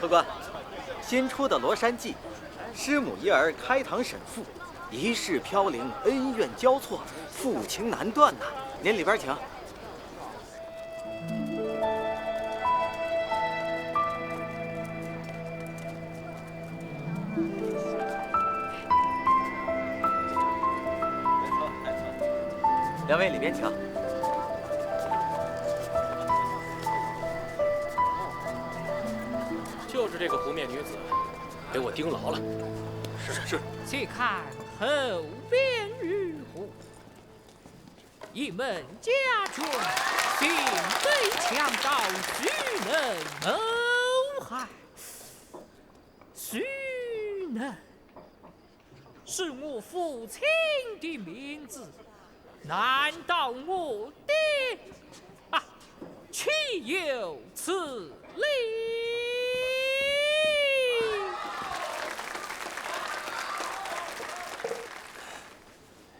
客官，新出的《罗山记》，师母一儿开堂审父，一世飘零，恩怨交错，父情难断呐。您里边请。两位里边请。就是这个湖面女子，给我盯牢了。是。且看后边如何？一门家眷，心被强盗须能谋害，须能是我父亲的名字。难道我爹岂有此理？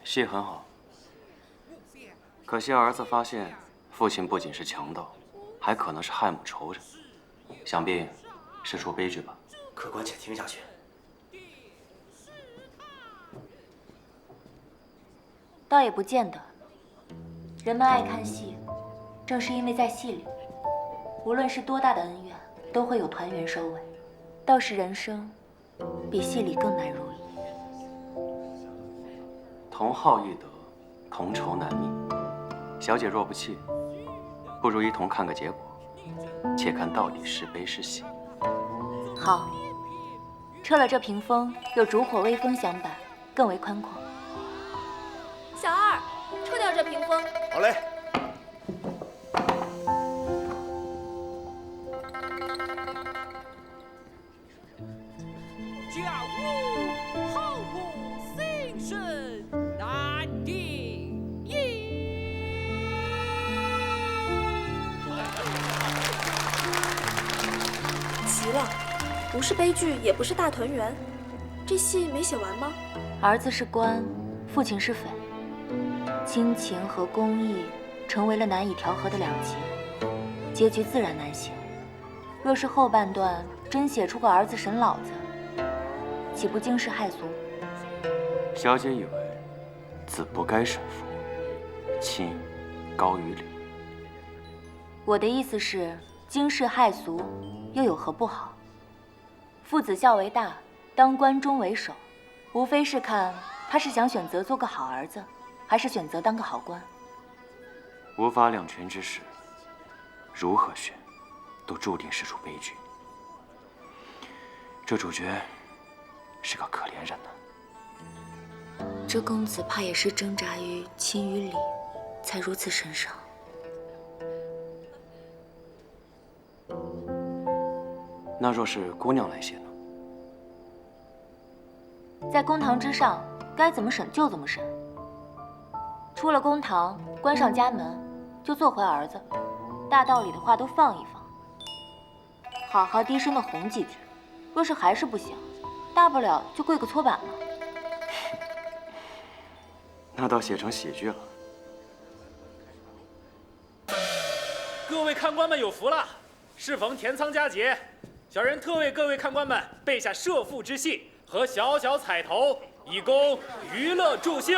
戏很好，可惜儿子发现父亲不仅是强盗，还可能是害母仇人，想必是出悲剧吧。客官，且听下去。倒也不见得。人们爱看戏，正是因为在戏里，无论是多大的恩怨，都会有团圆收尾。倒是人生，比戏里更难如意。同好易得，同仇难觅。小姐若不弃，不如一同看个结果，且看到底是悲是喜。好，撤了这屏风，有烛火微风相伴，更为宽阔。小二，撤掉这屏风。好嘞。家务好过心生难定也。急了，不是悲剧，也不是大团圆，这戏没写完吗？儿子是官，父亲是匪，亲情和公义成为了难以调和的两极，结局自然难写。若是后半段真写出个儿子审老子，岂不惊世骇俗？小姐以为子不该审父，亲高于礼。我的意思是，惊世骇俗又有何不好？父子孝为大，当关中为首，无非是看他是想选择做个好儿子，还是选择当个好官。无法两全之时，如何选，都注定是出悲剧。这主角是个可怜人呐。这公子怕也是挣扎于亲与理，才如此神伤。那若是姑娘来写呢？在公堂之上，该怎么审就怎么审。出了公堂，关上家门，就做回儿子，大道理的话都放一放，好好低声的哄几句。若是还是不行，大不了就跪个搓板了。那倒写成喜剧了。各位看官们有福了，适逢田仓佳节，小人特为各位看官们备下社父之戏和小小彩头，以供娱乐助兴。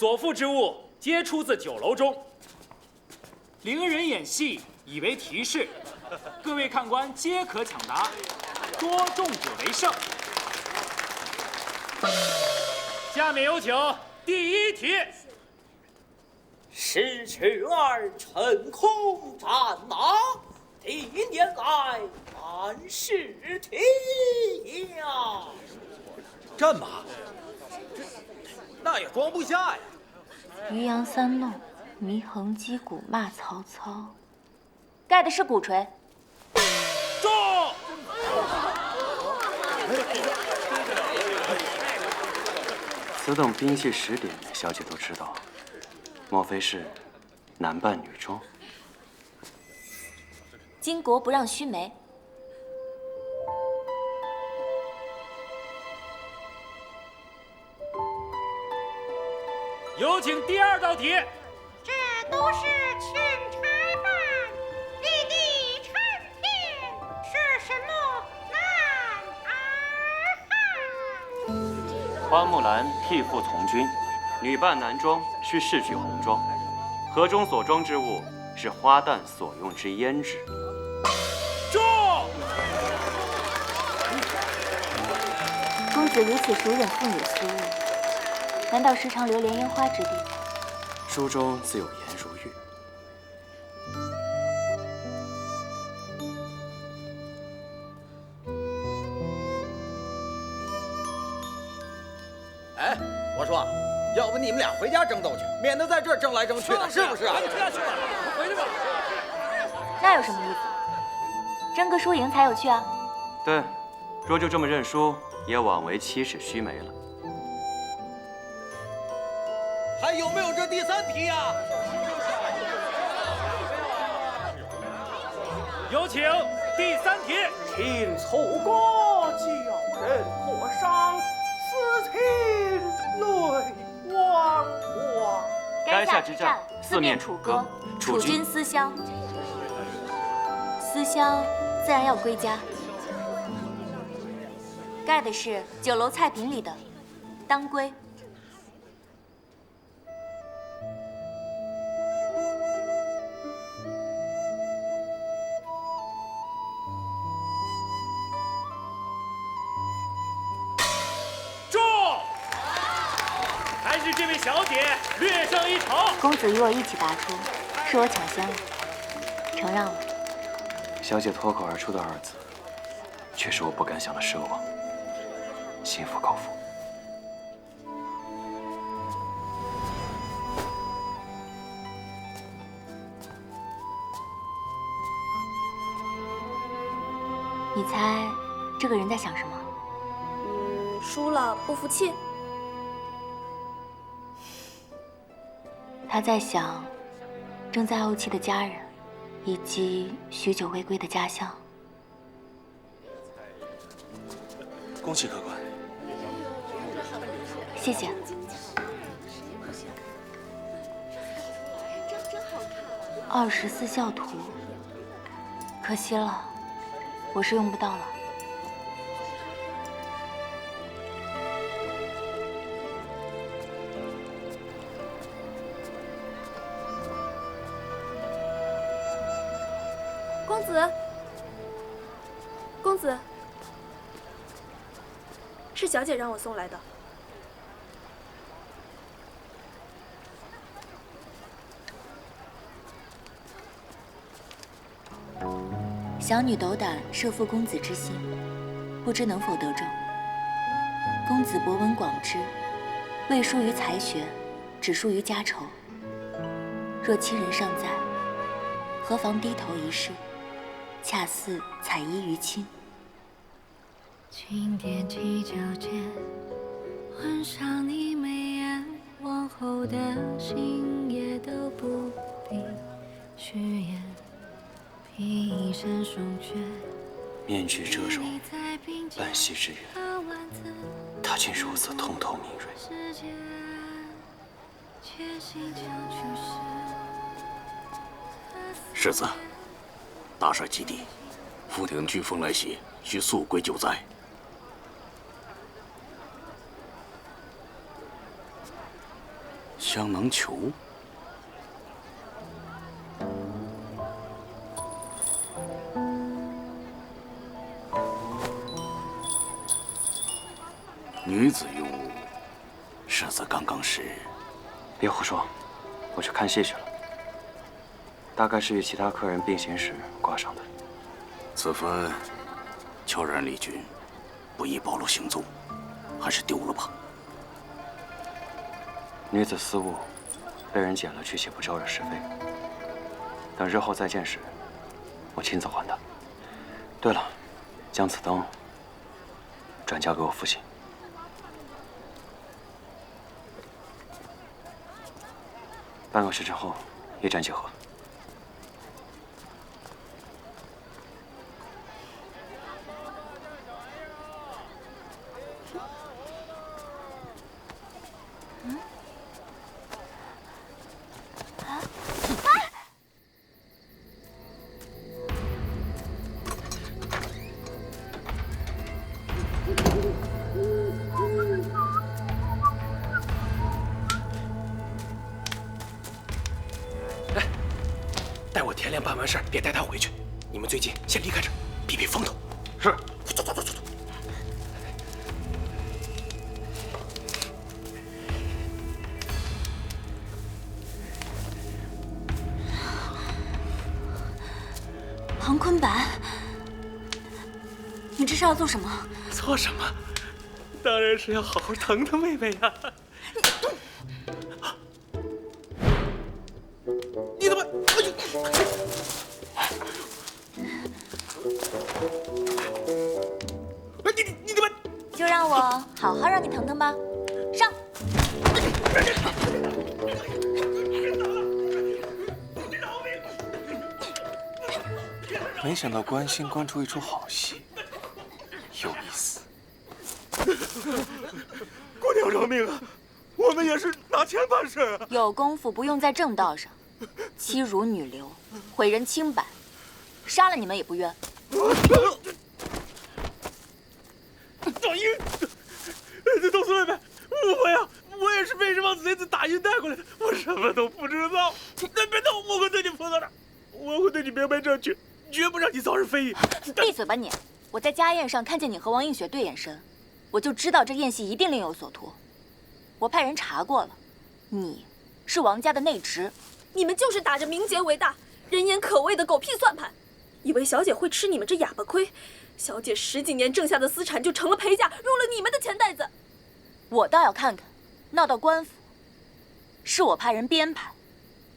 所附之物皆出自酒楼中。伶人演戏以为提示，各位看官皆可抢答，多中者为胜。下面有请第1题。逝去儿乘空战马，历年来万事体呀。战马，那也装不下呀。渔阳三弄，祢衡击鼓骂曹操。盖的是鼓槌。中。此等兵器识点，小姐都知道，莫非是男扮女装？巾帼不让须眉。有请第2道题。这都是钦差办，立地成天，是什么男儿汉？花木兰替父从军，女扮男装需试举红妆，盒中所装之物是花旦所用之胭脂。中。公子如此熟忍妇女私物，难道时常流连烟花之地？书中自有颜如玉。哎，我说，要不你们俩回家争斗去，免得在这儿争来争去的，是不是啊？赶紧退下去吧，回去吧。那有什么意思？争个输赢才有趣啊！对，若就这么认输，也枉为7尺须眉了。还有没有这第3题呀？有请第3题。听错歌叫人破伤，此情泪汪汪。垓下之战，四面楚歌，楚军思乡。思乡自然要归家。盖的是酒楼菜品里的当归。还是这位小姐略胜一筹。公子与我一起答出，是我抢先了，承让了。小姐脱口而出的2字，却是我不敢想的奢望。心服口服。你猜这个人在想什么？输了不服气。他在想正在怄气的家人，以及许久未归的家乡。恭喜客官。谢谢。24孝图，可惜了，我是用不到了。公子，公子，是小姐让我送来的。小女斗胆摄负公子之心，不知能否得正。公子博闻广知，未输于才学，只输于家仇。若亲人尚在，何妨低头一试？恰似采衣于亲。轻点起脚尖，换上你眉眼，往后的心也都不必虚言。披一身霜雪，面具遮容，半息之缘，他竟如此通透敏锐。世子，大帅基地，傅廷飓风来袭，需速归救灾。香囊球。女子用物，世子刚刚是……别胡说，我去看戏去了。大概是与其他客人并行时挂上的。此番悄然离军，不宜暴露行踪，还是丢了吧。女子私物被人捡了去，且不招惹是非。等日后再见时，我亲自还她。对了，将此灯转交给我父亲。半个时辰后，一战即合。待我田亮办完事儿，别带他回去。你们最近先离开这儿，避避风头。是。走走走走走。庞坤白，你这是要做什么？做什么？当然是要好好疼疼妹妹呀。你怎么？哎呦！你怎么？就让我好好让你疼疼吧，上！没想到关心关出一出好戏，有意思。姑娘饶命啊！我们也是拿钱办事啊。有功夫不用在正道上，欺辱女流，毁人清白，杀了你们也不冤。大英，冬思妹妹，误会啊！我也是被这帮贼子打晕带过来的，我什么都不知道。别动，我会对你负责的，我会对你明白正确，绝不让你遭人非议。闭嘴吧你！我在家宴上看见你和王映雪对眼神，我就知道这宴席一定另有所图。我派人查过了，你是王家的内侄。你们就是打着名节为大、人言可畏的狗屁算盘，以为小姐会吃你们这哑巴亏？小姐10几年挣下的私产就成了陪嫁，入了你们的钱袋子。我倒要看看，闹到官府，是我派人编排，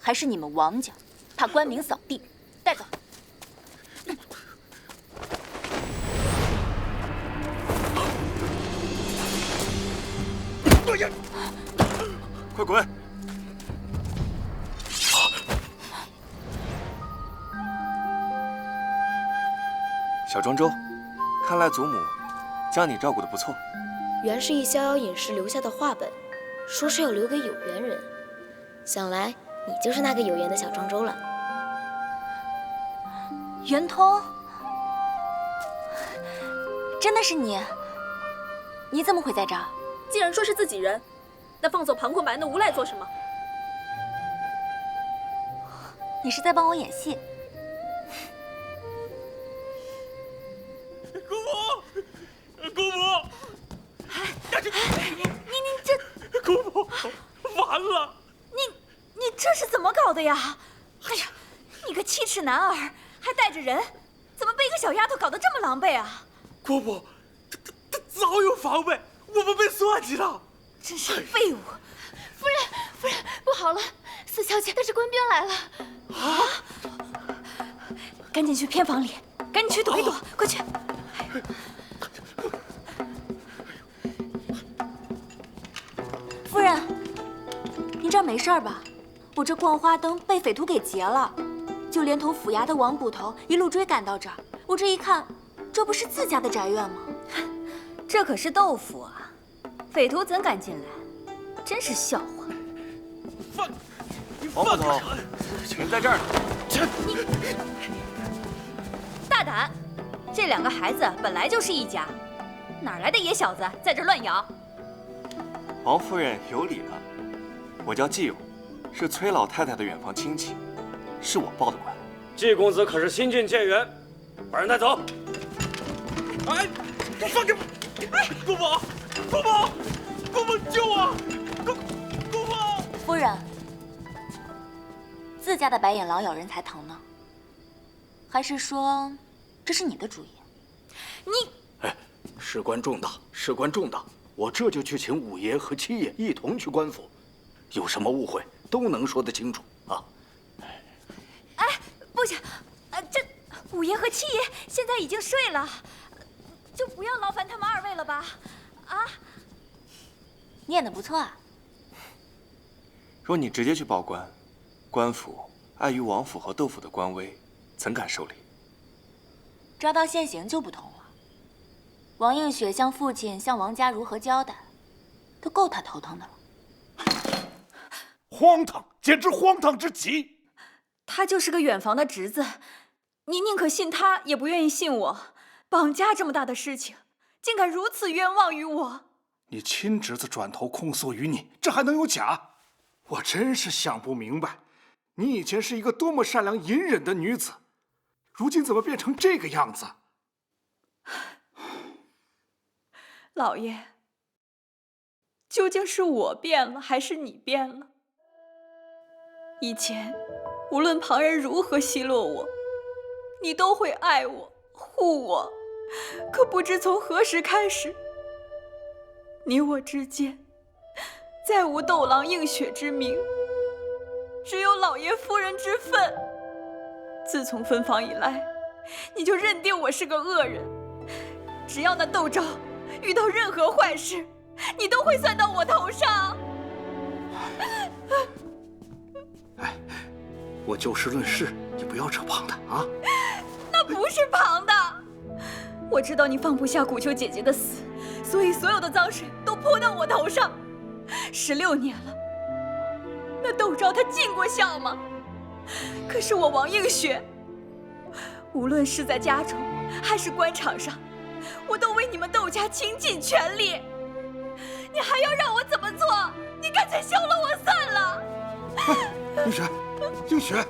还是你们王家怕官民扫地？带走。快滚！小庄周，看来祖母将你照顾得不错。原是一逍遥隐士留下的话本，说是要留给有缘人。想来你就是那个有缘的小庄周了。圆通，真的是你？你怎么会在这儿？既然说是自己人，那放走庞坤白那无赖做什么？你是在帮我演戏？姑母，姑母，你这……姑母，完了！你这是怎么搞的呀？哎呀，你个7尺男儿，还带着人，怎么被一个小丫头搞得这么狼狈啊？姑母，他早有防备，我们被算计了。真是废物！夫人，夫人，不好了，四小姐带着官兵来了。啊！赶紧去偏房里，赶紧去躲一躲，快去！夫人，您这儿没事吧？我这逛花灯被匪徒给劫了，就连同府衙的王捕头一路追赶到这儿。我这一看，这不是自家的宅院吗？这可是豆腐啊，匪徒怎敢进来？真是笑话！王捕头，请在这儿。大胆！这2个孩子本来就是一家，哪来的野小子在这乱咬？王夫人有礼了。我叫季勇，是崔老太太的远房亲戚，是我报的官。季公子可是新晋谏员，把人带走。哎，放开！姑母，姑母，姑母救我！姑母！夫人，自家的白眼狼咬人才疼呢，还是说这是你的主意？你，哎，事关重大，事关重大，我这就去请五爷和七爷一同去官府，有什么误会都能说得清楚啊。哎，不行，这五爷和七爷现在已经睡了，就不要劳烦他们二位了吧？啊，你演得不错啊。若你直接去报官，官府碍于王府和窦府的官威，怎敢受理？抓到现行就不同了。王映雪向父亲、向王家如何交代，都够他头疼的了。荒唐，简直荒唐至极！他就是个远房的侄子，你宁可信他，也不愿意信我。绑架这么大的事情，竟敢如此冤枉于我！你亲侄子转头控诉于你，这还能有假？我真是想不明白，你以前是一个多么善良隐忍的女子，如今怎么变成这个样子？老爷，究竟是我变了，还是你变了？以前，无论旁人如何奚落我，你都会爱我、护我。可不知从何时开始，你我之间再无斗郎映雪之名，只有老爷夫人之分。自从分房以来，你就认定我是个恶人，只要那窦昭遇到任何坏事，你都会算到我头上。哎，我就事论事，你不要扯旁的啊！那不是旁的。我知道你放不下古秋姐姐的死，所以所有的脏水都泼到我头上。16年了，那窦昭他尽过孝吗？可是我王映雪，无论是在家中还是官场上，我都为你们窦家倾尽全力。你还要让我怎么做？你干脆休了我算了。映雪，映雪，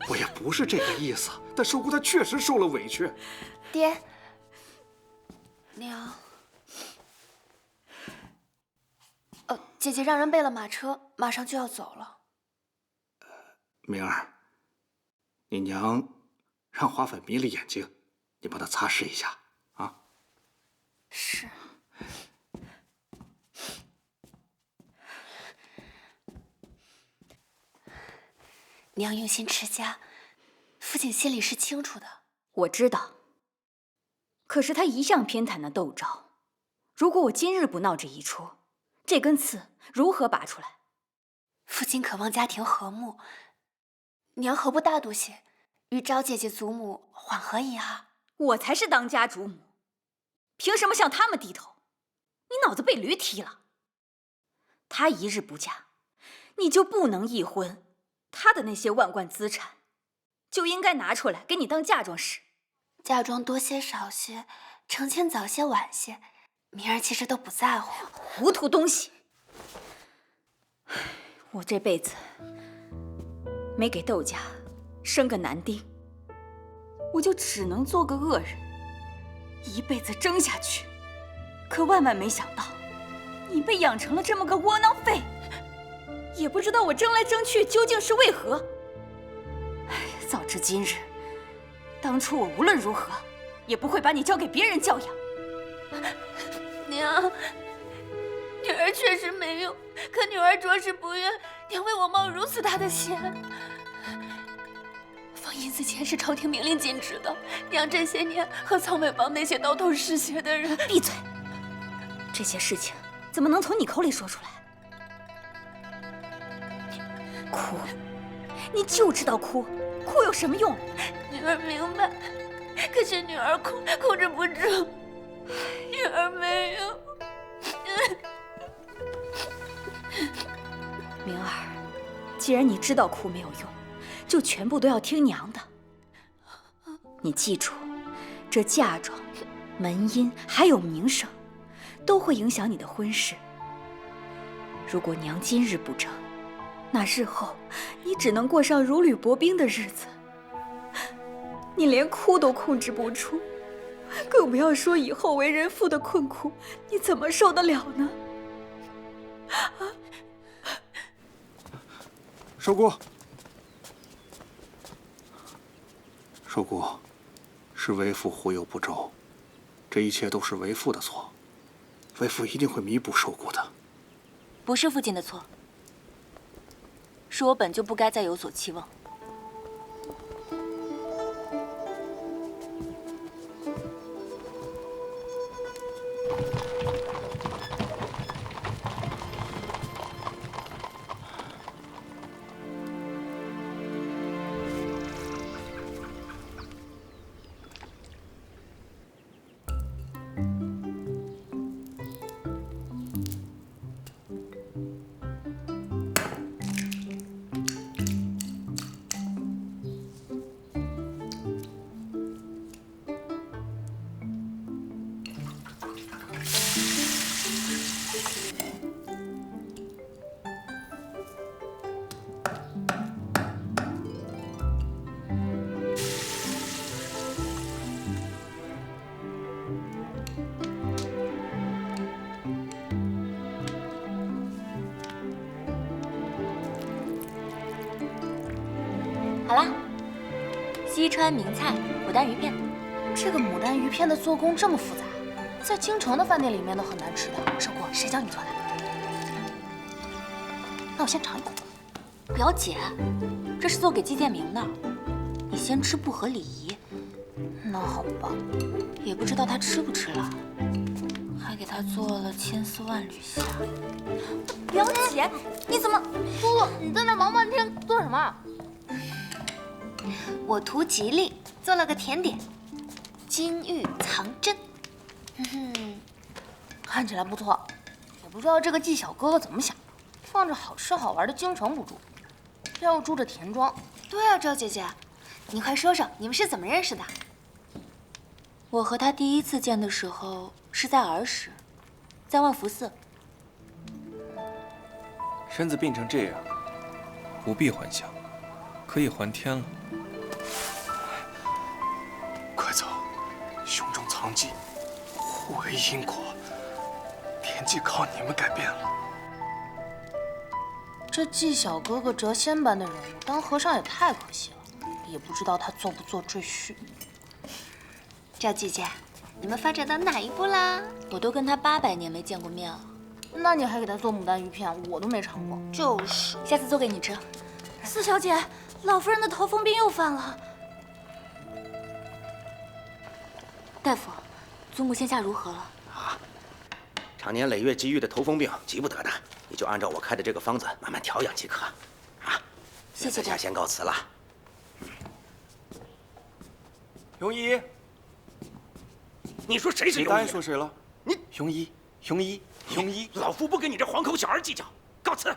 我也不是这个意思，但寿姑她确实受了委屈。爹，娘，姐姐让人备了马车，马上就要走了。明儿，你娘让花粉迷了眼睛，你帮她擦拭一下啊。是。娘用心持家，父亲心里是清楚的。我知道。可是他一向偏袒那窦昭，如果我今日不闹这一出，这根刺如何拔出来？父亲渴望家庭和睦，娘何不大度些，与昭姐姐祖母缓和一下？我才是当家主母，凭什么向他们低头？你脑子被驴踢了。她一日不嫁，你就不能议婚，她的那些万贯资产，就应该拿出来给你当嫁妆使。嫁妆多些少些，成亲早些晚些，明儿其实都不在乎。糊涂东西！我这辈子没给窦家生个男丁，我就只能做个恶人，一辈子争下去。可万万没想到，你被养成了这么个窝囊废，也不知道我争来争去究竟是为何。早知今日，当初我无论如何也不会把你交给别人教养。娘，女儿确实没用，可女儿着实不愿娘为我冒如此大的险。放银子钱是朝廷明令禁止的，娘这些年和草莓帮那些刀头嗜血的人……闭嘴！这些事情怎么能从你口里说出来？哭，你就知道哭，哭有什么用？女儿明白，可是女儿控制不住，女儿没有。明儿，既然你知道哭没有用，就全部都要听娘的。你记住，这嫁妆、门姻还有名声，都会影响你的婚事。如果娘今日不争，那日后你只能过上如履薄冰的日子，你连哭都控制不住，更不要说以后为人妇的困苦，你怎么受得了呢？寿姑，寿姑，是为父忽悠不周，这一切都是为父的错，为父一定会弥补寿姑的。不是父亲的错，是我本就不该再有所期望。好啦，西川名菜牡丹鱼片。这个牡丹鱼片的做工这么复杂，在京城的饭店里面都很难吃的。寿姑，谁教你做的？那我先尝一口。表姐，这是做给季建明的，你先吃不合礼仪。那好吧，也不知道他吃不吃了，还给他做了千丝万缕虾。表姐，你怎么？叔叔，你在那忙半天做什么？我图吉利，做了个甜点，金玉藏针。看起来不错，也不知道这个季小哥哥怎么想，放着好吃好玩的京城不住，偏要住这田庄。对啊，周姐姐，你快说说你们是怎么认识的？我和他第一次见的时候是在儿时，在万福寺。身子病成这样，不必还乡，可以还天了。快走，胸中藏疾，互为因果，天机靠你们改变了。这季小哥哥谪仙般的人物，当和尚也太可惜了，也不知道他做不做赘婿。赵姐姐，你们发展到哪一步啦？我都跟他800年没见过面了。那你还给他做牡丹鱼片，我都没尝过。就是，下次做给你吃。四小姐，老夫人的头风病又犯了。大夫，祖母现下如何了？啊，常年累月积郁的头风病，急不得的，你就按照我开的这个方子慢慢调养即可。啊，谢谢大夫。下先告辞了。庸医，你说谁是庸医？你答应说谁了？你庸医，庸医，庸医，老夫不跟你这黄口小儿计较，告辞。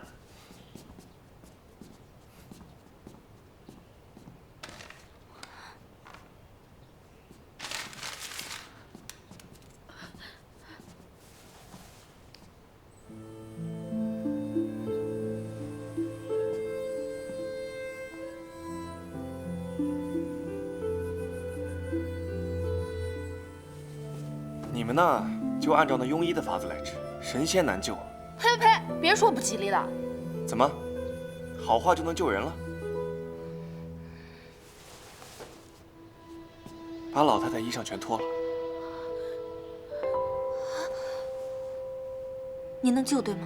你们呢，就按照那庸医的法子来治，神仙难救。呸呸呸！别说不吉利的。怎么，好话就能救人了？把老太太衣裳全脱了。你能救对吗？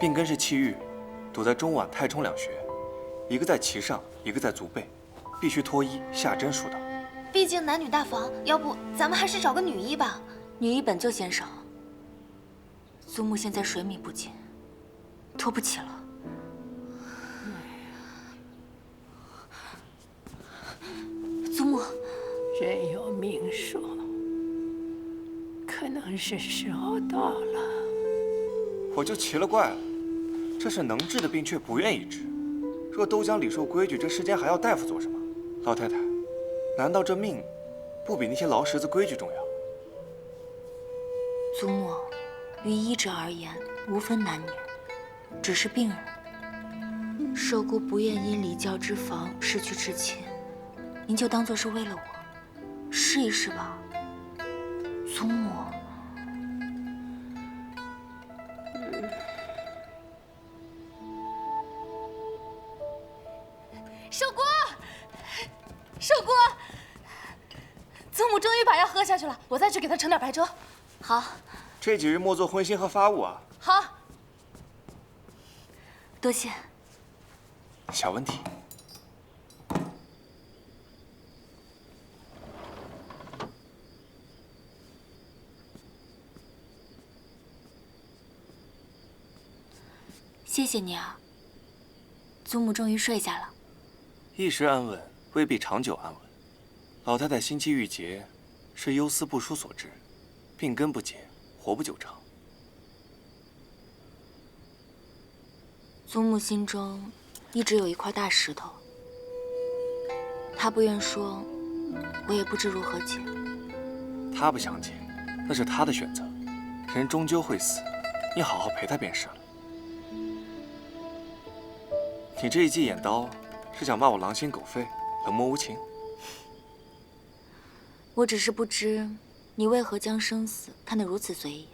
病根是气郁，堵在中脘、太冲两穴，一个在脐上，一个在足背，必须脱衣下针疏导。毕竟男女大防，要不咱们还是找个女医吧。女医本就嫌少，祖母现在水米不进，拖不起了。祖母，人有命数，可能是时候到了。我就奇了怪了，这是能治的病却不愿意治。若都讲礼数规矩，这世间还要大夫做什么？老太太，难道这命不比那些劳什子规矩重要？祖母，于医者而言，无分男女，只是病人。寿姑不愿因离教之防失去至亲，您就当做是为了我，试一试吧，祖母。寿姑，寿姑，祖母终于把药喝下去了，我再去给她盛点白粥。好。这几日莫做荤腥和发物啊。好。多谢。小问题。谢谢你啊，祖母终于睡下了。一时安稳未必长久安稳。老太太心气郁结，是忧思不舒所致，病根不解，活不久长。祖母心中一直有一块大石头，她不愿说，我也不知如何解。她不想解，那是她的选择。人终究会死，你好好陪她便是了。你这一记眼刀，是想骂我狼心狗肺、冷漠无情？我只是不知你为何将生死看得如此随意。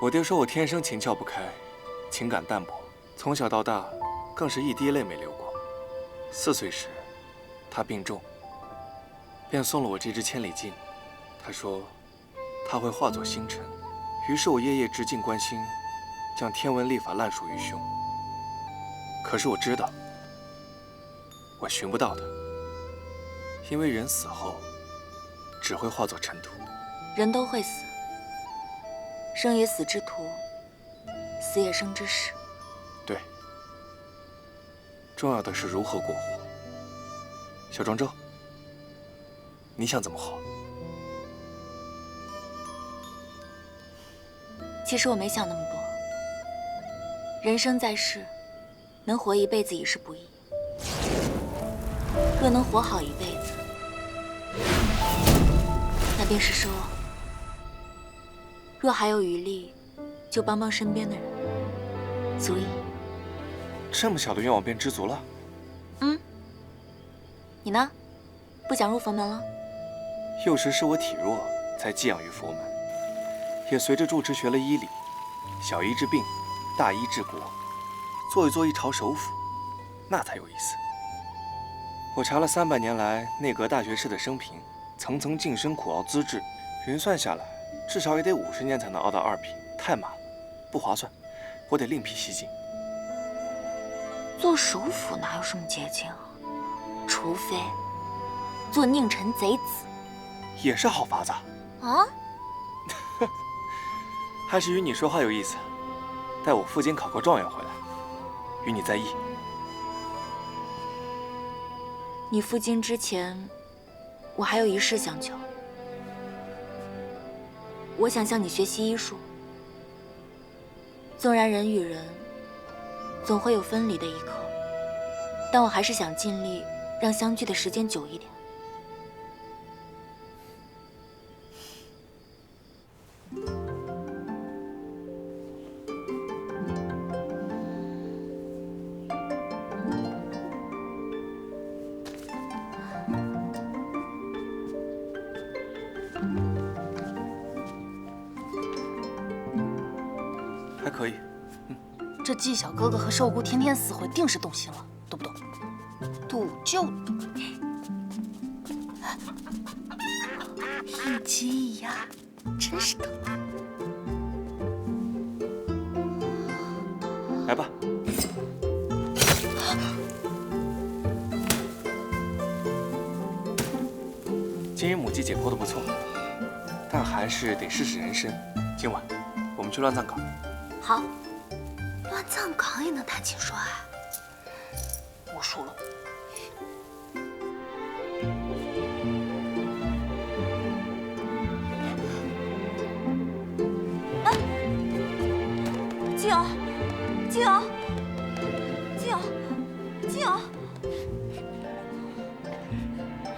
我爹说我天生情窍不开，情感淡薄，从小到大更是一滴泪没流过。4岁时，他病重，便送了我这支千里镜。他说他会化作星辰。于是我夜夜直进观心，将天文历法烂熟于胸。可是我知道，我寻不到它，因为人死后只会化作尘土。人都会死，生也死之徒，死也生之时。对，重要的是如何过活。小庄周，你想怎么活？其实我没想那么多。人生在世，能活一辈子已是不易。若能活好一辈子，那便是奢望。若还有余力，就帮帮身边的人，足矣。这么小的愿望便知足了？你呢？不想入佛门了？幼时是我体弱，才寄养于佛门。也随着住持学了医理，小医治病，大医治国，做一做一朝首辅，那才有意思。我查了300年来内阁大学士的生平，层层晋升苦熬资质，匀算下来，至少也得50年才能熬到2品，太慢了，不划算，我得另辟蹊径。做首辅哪有什么捷径啊？除非做佞臣贼子，也是好法子啊。还是与你说话有意思。待我赴京考个状元回来，与你再议。你赴京之前，我还有一事相求。我想向你学习医术。纵然人与人总会有分离的一刻，但我还是想尽力让相聚的时间久一点。还可以。这纪晓哥哥和寿姑天天死会，定是动心了，懂不懂？赌就赌，一鸡一鸭，真是的。来吧。今日母鸡解剖的不错，但还是得试试人参。今晚我们去乱葬岗。好。乱葬岗也能谈情说爱？我输了。静儿，静儿，静儿，静儿。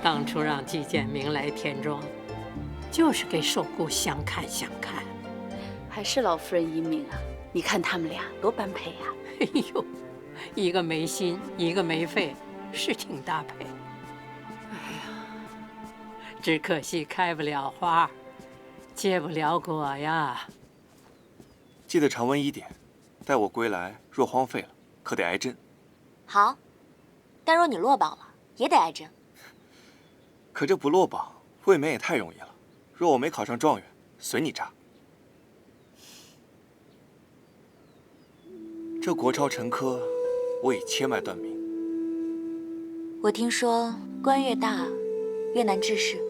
当初让季建明来田庄，就是给寿姑相看相看。还是老夫人英明啊！你看他们俩多般配呀！哎呦，一个没心，一个没肺，是挺搭配。哎呀，只可惜开不了花，结不了果呀。记得常温1点，待我归来，若荒废了，可得挨针。好，但若你落榜了，也得挨针。可这不落榜，卫冕也太容易了。若我没考上状元，随你扎。这国超陈科，我已切脉断命。我听说官越大，越难治事。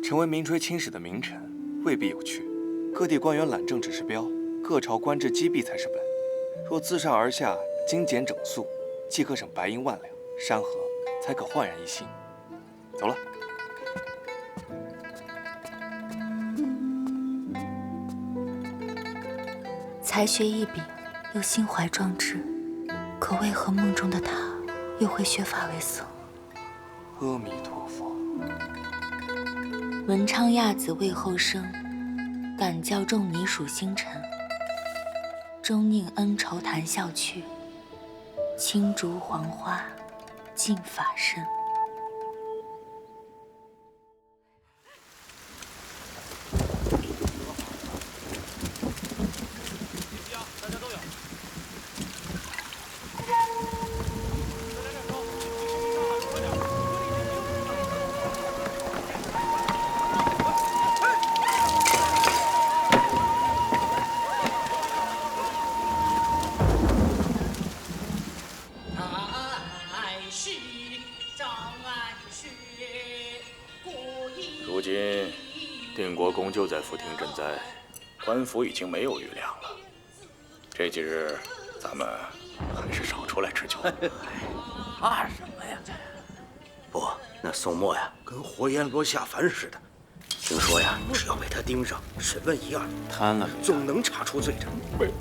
成为名垂青史的名臣，未必有趣。各地官员懒政只是标，各朝官制积弊才是本。若自上而下精简整肃，即可省白银万两，山河才可焕然一新。走了。才学异禀，又心怀壮志，可为何梦中的他又会削发为僧？阿弥陀佛。文昌亚子未后生，敢教仲尼属星辰。终宁恩仇谈笑去，青竹黄花尽法身。如今定国公就在府厅赈灾，官府已经没有余粮了。这几日咱们还是少出来吃酒。怕什么呀？不，那宋墨呀，跟活阎罗下凡似的。听说呀，只要被他盯上，审问一二，贪了，总能查出罪证。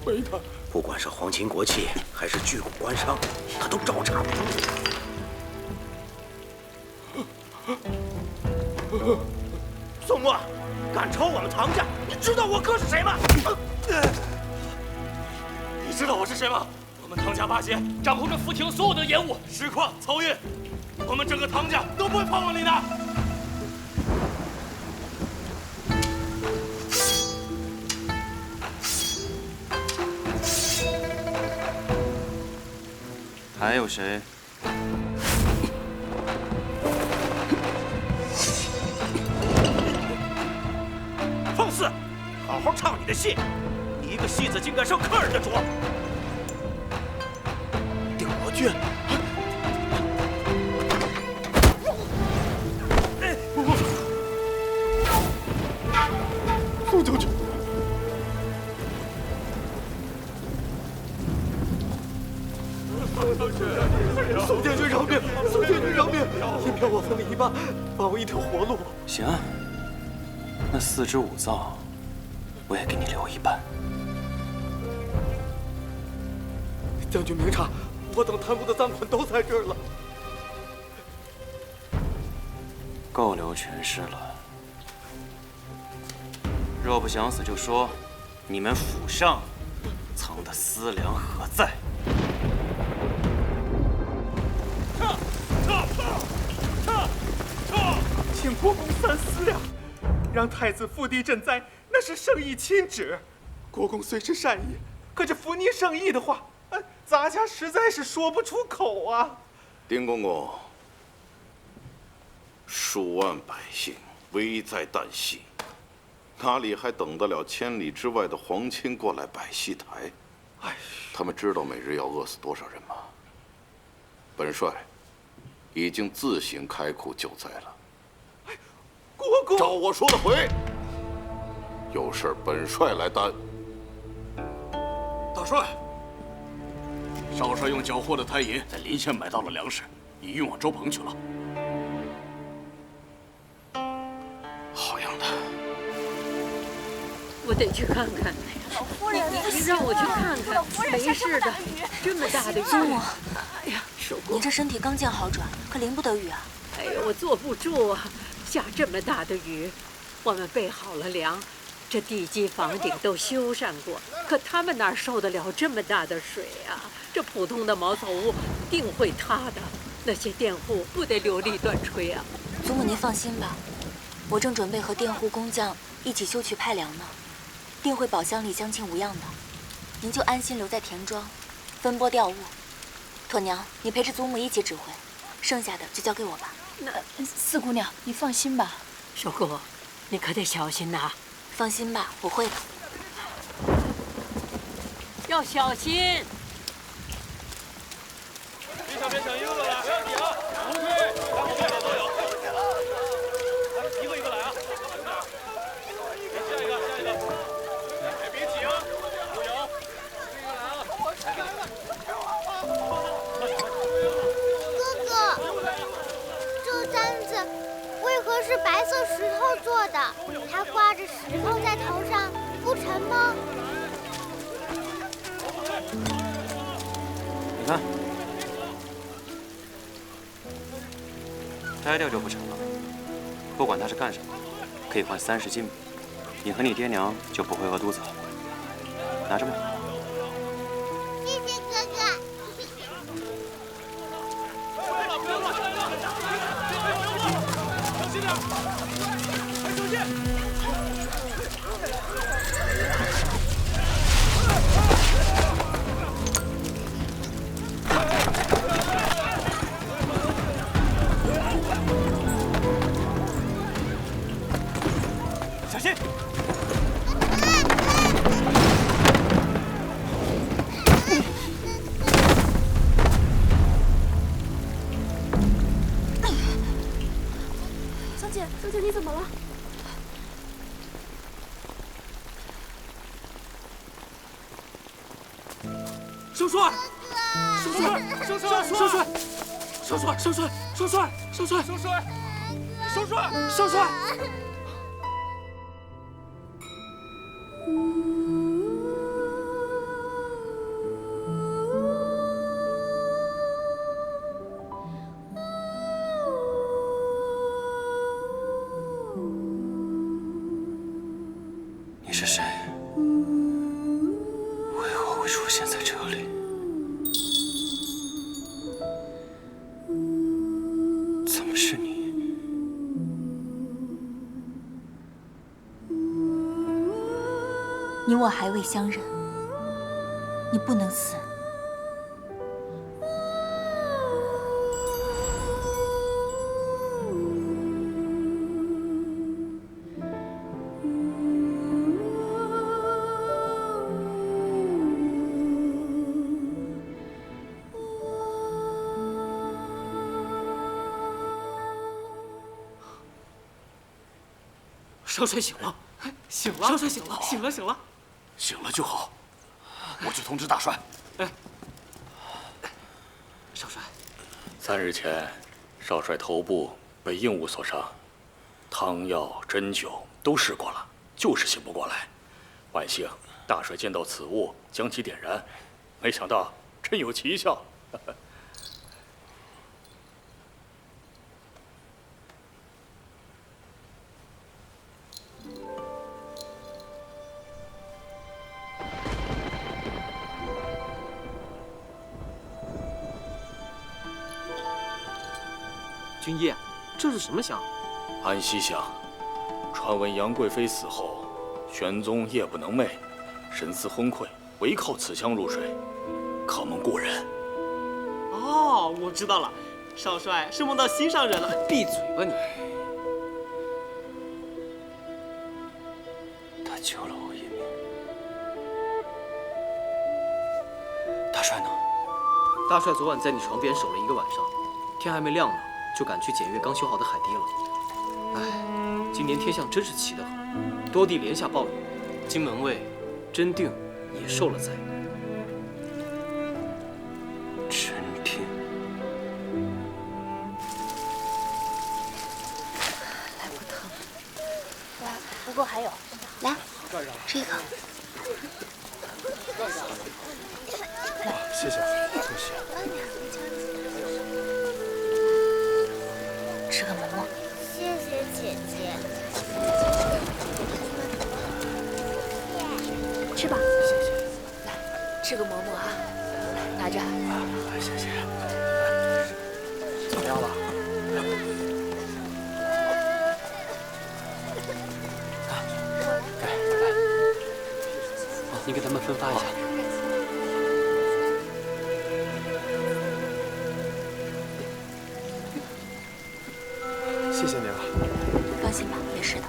没贪。不管是皇亲国戚，还是巨贾官商，他都照查不出。宋墨，敢抄我们唐家，你知道我哥是谁吗？你知道我是谁吗？我们唐家8贤掌控着府厅所有的盐务、实况、漕运，我们整个唐家都不会放过你的。还有谁？放肆！好好唱你的戏，你一个戏子竟敢上客人的桌！定国君，宋将军，宋将军饶命！宋将军饶命！银票我分了一半，把我一条活路。行，那4只5灶，我也给你留一半。将军明察，我等贪污的赃款都在这儿了。够留全尸了。若不想死，就说你们府上藏的私粮何在？请国公3思量，让太子赴地赈灾，那是圣意亲旨。国公虽是善意，可这拂逆圣意的话，咱家实在是说不出口啊。丁公公，数万百姓危在旦夕，哪里还等得了千里之外的皇亲过来摆戏台？他们知道每日要饿死多少人吗？本帅已经自行开库救灾了。国公，照我说的回，有事本帅来担。大帅，少帅用缴获的滩银在临县买到了粮食，已运往周鹏去了。好样的！我得去看看。老夫人，你让我去看看，没事的。这么大的雨，宋墨，哎呀，寿姑，你这身体刚见好转，可淋不得雨啊。哎呀，我坐不住啊，下这么大的雨，我们备好了粮，这地基房顶都修缮过，可他们哪受得了这么大的水啊？这普通的茅草屋定会塌的，那些佃户不得流离断炊啊！祖母您放心吧，我正准备和佃户工匠一起修渠派粮呢，定会宝箱里将清无恙的。您就安心留在田庄，分拨调务。妥娘，你陪着祖母一起指挥，剩下的就交给我吧。四姑娘，你放心吧。寿姑，你可得小心呐。放心吧，我会的。要小心。别抢别抢，一个个来，不要挤啊！红队，看我面都有。一个一个来啊！下一个，下一个。哎，别挤啊！不有，一个来啊！哥哥，这簪子为何是白色石头做的？它挂着石头在头上，不沉吗？你看，摘掉就不沉了。不管它是干什么，可以换30斤米，你和你爹娘就不会饿肚子了。拿着吧。谢谢哥哥。小心点！快收线！小心！小姐，你怎么了？少帅，少帅，少帅，少帅，少帅，少帅，少帅，少帅，少帅，少帅，少帅。你是谁？为何会出现在这里？怎么是你？你我还未相认，你不能死。少帅醒了，醒了，少帅醒了，醒了，醒了，醒了就好。我去通知大帅。哎，少帅，3日前，少帅头部被硬物所伤，汤药、针灸都试过了，就是醒不过来。万幸，大帅见到此物，将其点燃，没想到真有奇效。君夜，这是什么香？安息香。传闻杨贵妃死后，玄宗夜不能寐，神思昏聩，唯靠此香入睡，可蒙故人。哦，我知道了，少帅是梦到心上人了。闭嘴吧你！他救了我一命。大帅呢？大帅昨晚在你床边守了1个晚上，天还没亮呢，就赶去检阅刚修好的海堤了。哎，今年天象真是奇得很，多地连下暴雨，金门卫、真定也受了灾。真定，来不疼。来，不过还有，来，这个。谢谢，多谢。吃个馍馍。谢谢姐。吃吧。谢谢。来，吃个馍馍啊，拿着。谢谢。怎么样了？你给他们分发一下。谢谢你了。放心吧，没事的。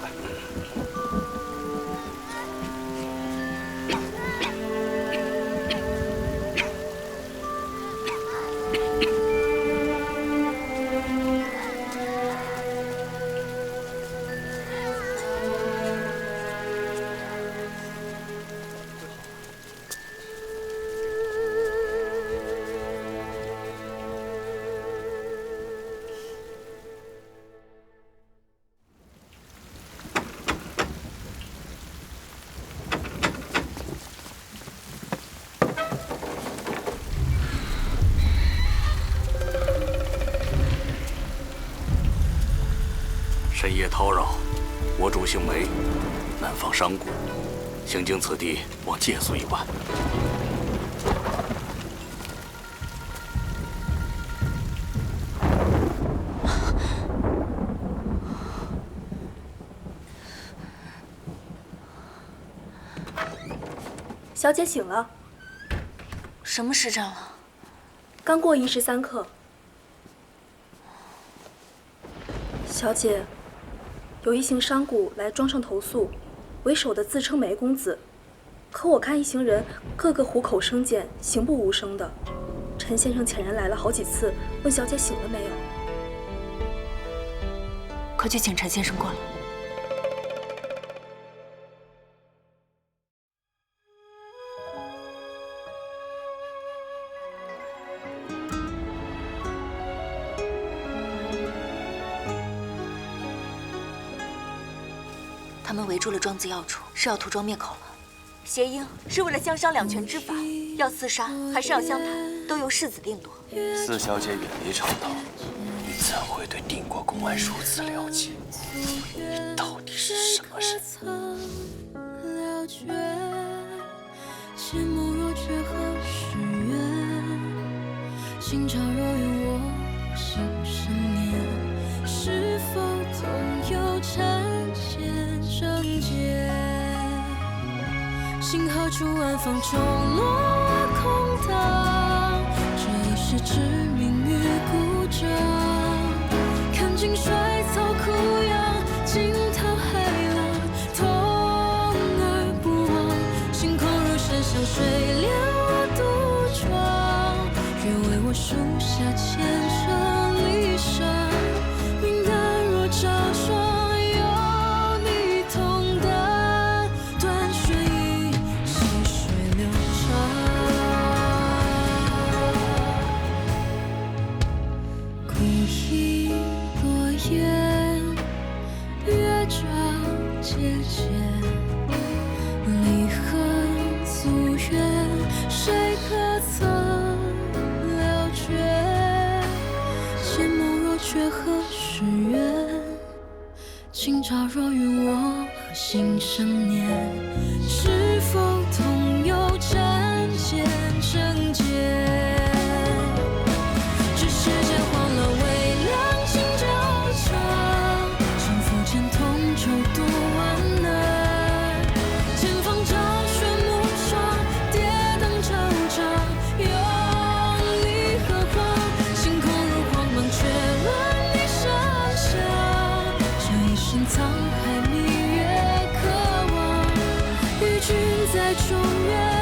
深夜叨扰，我主姓梅，南方商贾，行经此地，望借宿一晚。小姐醒了。什么时辰了？刚过1时3刻。小姐，有一行商贾来庄上投诉，为首的自称梅公子，可我看一行人个个虎口生剑，行不无声的。陈先生遣人来了好几次，问小姐醒了没有。快去请陈先生过来。他们围住了庄子要处，是要屠庄灭口了。协议是为了相商两全之法，要厮杀还是要相谈，都由世子定夺。四小姐远离朝堂，怎会对定国公案如此了解？你到底是什么人？切莫若却何时圆？心潮若怨我心生念，是否同有缠结绳结？幸好出晚风中落空荡，这一世之命与孤掌。看尽衰草枯杨，惊涛骇浪，痛而不忘。星空如山向水帘我独闯，愿为我书下千声离殇。云淡若照霜，有你同担，断水一细水流长。孤影落雁，月照阶阶，离恨阻远，谁可曾了绝？切莫若却何时圆？今朝若与我何心生念？是否同有缠结绳结？这世间慌乱微凉情较长，沉浮间同舟渡万难。前方找寻木霜，跌宕惆怅，有你何妨？星空如光芒，却乱你声响。这一生沧海蜜月渴望，与君在中原。